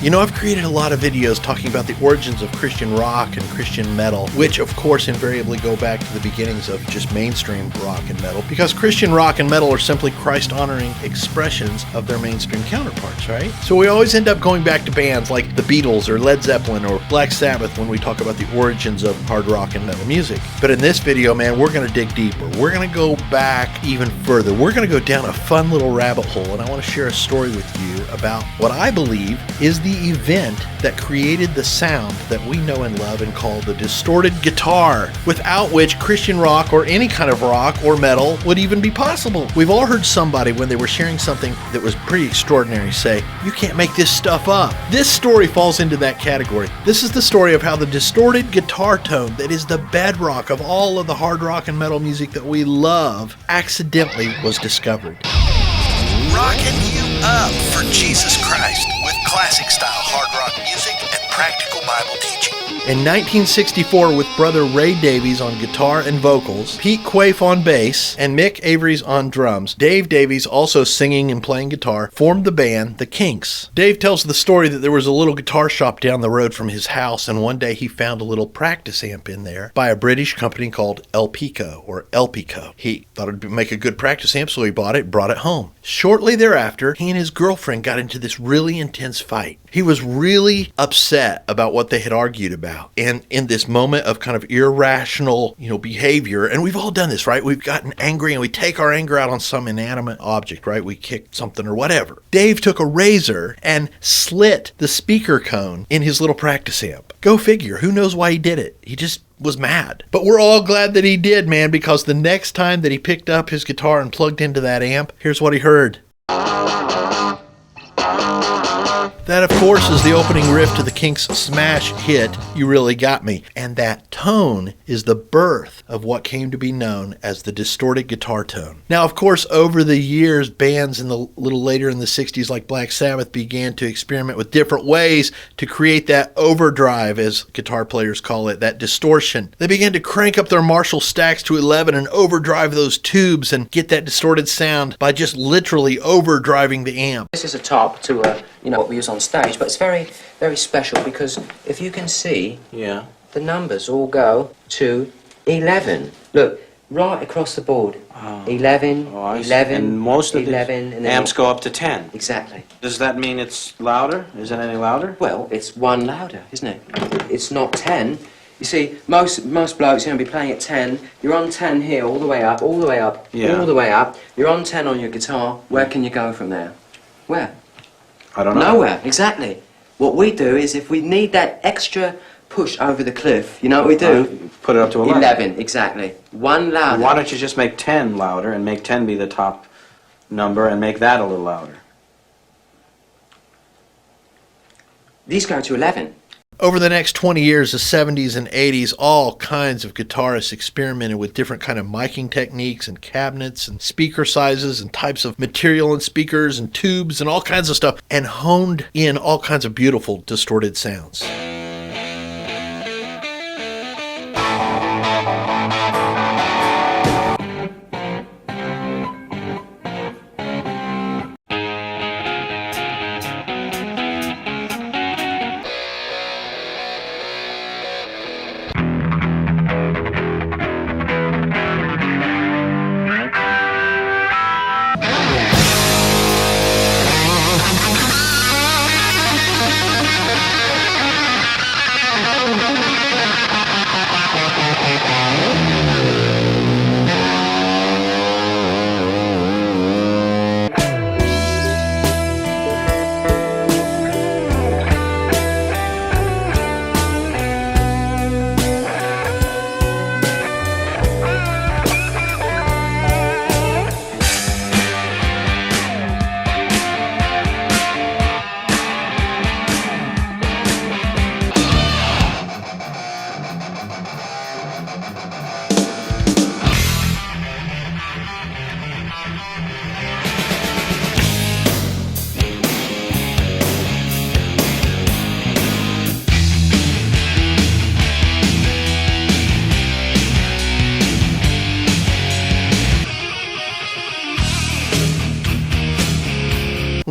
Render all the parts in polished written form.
You know, I've created a lot of videos talking about the origins of Christian rock and Christian metal, which of course invariably go back to the beginnings of just mainstream rock and metal, because Christian rock and metal are simply Christ-honoring expressions of their mainstream counterparts, right? So we always end up going back to bands like the Beatles or Led Zeppelin or Black Sabbath when we talk about the origins of hard rock and metal music. But in this video, man, we're going to dig deeper. We're going to go back even further. We're going to go down a fun little rabbit hole, and I want to share a story with you about what I believe is the event that created the sound that we know and love and call the distorted guitar, without which Christian rock or any kind of rock or metal would even be possible. We've all heard somebody, when they were sharing something that was pretty extraordinary, say, "You can't make this stuff up." This story falls into that category. This is the story of how the distorted guitar tone that is the bedrock of all of the hard rock and metal music that we love accidentally was discovered. Rocking you up for Jesus Christ with classic style hard rock music and practical Bible teaching. In 1964, with brother Ray Davies on guitar and vocals, Pete Quaife on bass, and Mick Avery's on drums, Dave Davies, also singing and playing guitar, formed the band the Kinks. Dave tells the story that there was a little guitar shop down the road from his house, and one day he found a little practice amp in there by a British company called El Pico. He thought it'd make a good practice amp, so he bought it and brought it home. Shortly thereafter, he and his girlfriend got into this really intense fight. He was really upset about what they had argued about. And in this moment of kind of irrational, behavior, and we've all done this, right? We've gotten angry and we take our anger out on some inanimate object, right? We kick something or whatever. Dave took a razor and slit the speaker cone in his little practice amp. Go figure. Who knows why he did it? He just was mad. But we're all glad that he did, man, because the next time that he picked up his guitar and plugged into that amp, here's what he heard. That, of course, is the opening riff to the Kinks' smash hit, You Really Got Me. And that tone is the birth of what came to be known as the distorted guitar tone. Now, of course, over the years, bands a little later in the 60s like Black Sabbath began to experiment with different ways to create that overdrive, as guitar players call it, that distortion. They began to crank up their Marshall stacks to 11 and overdrive those tubes and get that distorted sound by just literally overdriving the amp. This is a top to what we use on stage, but it's very, very special because if you can see, the numbers all go to 11. Look, right across the board. 11, 11, and most of 11, the and then amps go up to 10. Exactly. Does that mean it's louder? Is it any louder? Well, it's one louder, isn't it? It's not 10. You see, most blokes are going to be playing at 10. You're on 10 here, all the way up, all the way up, all the way up. You're on 10 on your guitar. Where can you go from there? Where? I don't know. Nowhere, exactly. What we do is, if we need that extra push over the cliff, you know what we do? Put it up to 11. 11, exactly. One louder. Why don't you just make 10 louder and make 10 be the top number and make that a little louder? These go to 11. Over the next 20 years, the 70s and 80s, all kinds of guitarists experimented with different kind of miking techniques and cabinets and speaker sizes and types of material and speakers and tubes and all kinds of stuff, and honed in all kinds of beautiful distorted sounds.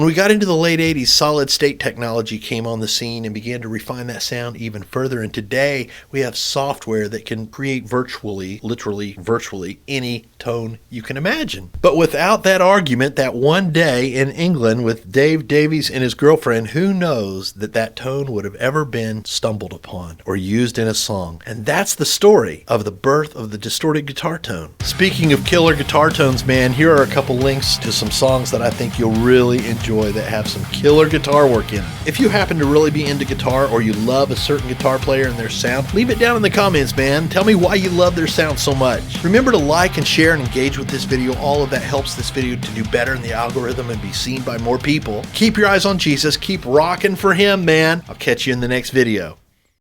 we got into the late 80s, solid state technology came on the scene and began to refine that sound even further. And today we have software that can create virtually, literally virtually any tone you can imagine. But without that argument, that one day in England with Dave Davies and his girlfriend, who knows that that tone would have ever been stumbled upon or used in a song. And that's the story of the birth of the distorted guitar tone. Speaking of killer guitar tones, man, here are a couple links to some songs that I think you'll really enjoy that have some killer guitar work in them. If you happen to really be into guitar or you love a certain guitar player and their sound, leave it down in the comments, man. Tell me why you love their sound so much. Remember to like and share and engage with this video. All of that helps this video to do better in the algorithm and be seen by more people. Keep your eyes on Jesus. Keep rocking for him, man. I'll catch you in the next video.